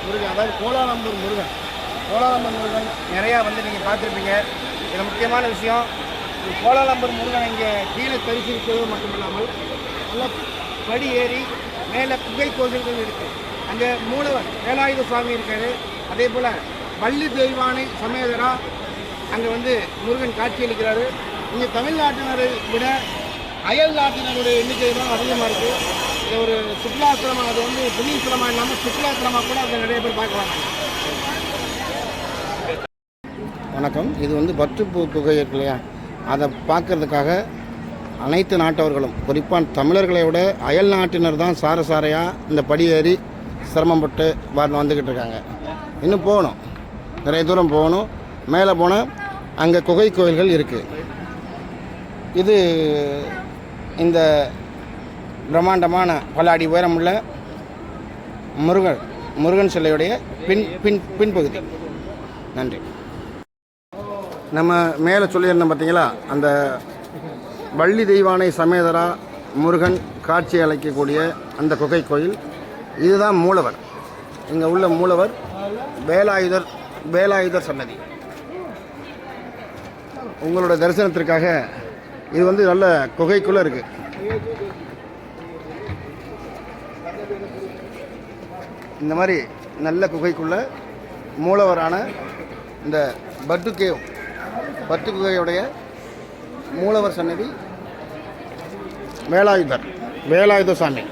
முருகன், அதாவது Kuala Lumpur Murugan. Kuala Lumpur Murugan நிறையா வந்து நீங்கள் பார்த்துருப்பீங்க. இதில் முக்கியமான விஷயம், கோலாலம்பூர் முருகன் இங்கே கீழே தரிசிக்கிறது மட்டும் இல்லாமல் நல்லா படி ஏறி மேலே குகை கோவில்கள் இருக்குது. அங்கே மூலவர் வேலாயுத சுவாமி இருக்கார். அதே போல் வள்ளி தெய்வானை சமேதராக அங்கே வந்து முருகன் காட்சியளிக்கிறாரு. இங்கே தமிழ்நாட்டினரை விட அயல் நாட்டினருடைய எண்ணிக்கை தான் அதிகமாக இருக்குது. இது ஒரு சுற்றுலாத்தலமாக, அது வந்து புண்ணியத்தலமாக இல்லாமல் சுற்றுலாத்தலமாக கூட அதை நிறைய பேர் பார்க்கலாம். வணக்கம். இது வந்து பற்றுப்பூ குகை இருக்கு இல்லையா, அதை பார்க்குறதுக்காக அனைத்து நாட்டவர்களும், குறிப்பாக தமிழர்களை விட அயல் நாட்டினர் தான் சாரையாக இந்த படி ஏறி சிரமப்பட்டு வந்துக்கிட்டு இருக்காங்க. இன்னும் போகணும், நிறைய தூரம் போகணும். மேலே போனால் அங்கே குகை கோயில்கள் இருக்குது. இது இந்த பிரம்மாண்டமான பல அடி உயரமுள்ள முருகன் சிலையுடைய பின்பகுதி. நன்றி. நம்ம மேலே சொல்லியிருந்தோம் பார்த்தீங்களா, அந்த வள்ளி தெய்வானை சமேதரா முருகன் காட்சி அளிக்கக்கூடிய அந்த குகை கோயில், இதுதான் மூலவர். இங்கே உள்ள மூலவர் வேலாயுதர் சன்னதி. உங்களோட தரிசனத்திற்காக இது வந்து நல்ல குகைக்குள்ளே இருக்குது. இந்த மாதிரி நல்ல குகைக்குள்ள மூலவரான இந்த பட்டு குகையுடைய மூலவர் சன்னதி வேலாயுத சாமி.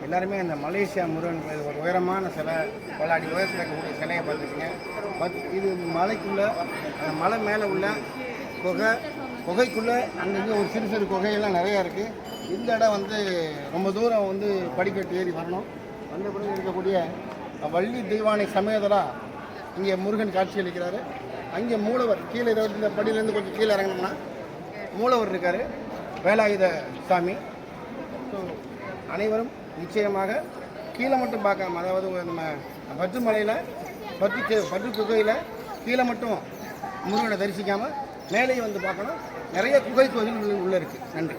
எல்லாருமே இந்த மலேசியா முருகன் கோயில் ஒரு உயரமான சிலை, பல அடி உயரத்தில் இருக்கக்கூடிய சிலையை பார்த்துருக்கீங்க. இது மலைக்குள்ளே, அந்த மலை மேலே உள்ள குகைக்குள்ளே அங்கங்கே ஒரு சிறு சிறு குகையெல்லாம் நிறையா இருக்குது. இந்த இடம் வந்து ரொம்ப தூரம் வந்து படிக்கட்டு ஏறி வரணும். வந்த பிறகு இருக்கக்கூடிய வள்ளி தெய்வானை சமேதரா இங்கே முருகன் காட்சி அளிக்கிறாரு. அங்கே மூலவர் கீழே, இந்த படியிலேருந்து கொஞ்சம் கீழே இறங்கணும்னா மூலவர் இருக்கார், வேலாயுத சாமி. ஸோ அனைவரும் நிச்சயமாக கீழே மட்டும் பார்க்காம, அதாவது நம்ம பற்றுமலையில் பற்று குகையில் கீழே மட்டும் முருகனை தரிசிக்காமல் மேலேயும் வந்து பார்க்கணும். நிறைய குகை கோயில் உள்ளே இருக்குது. நன்றி.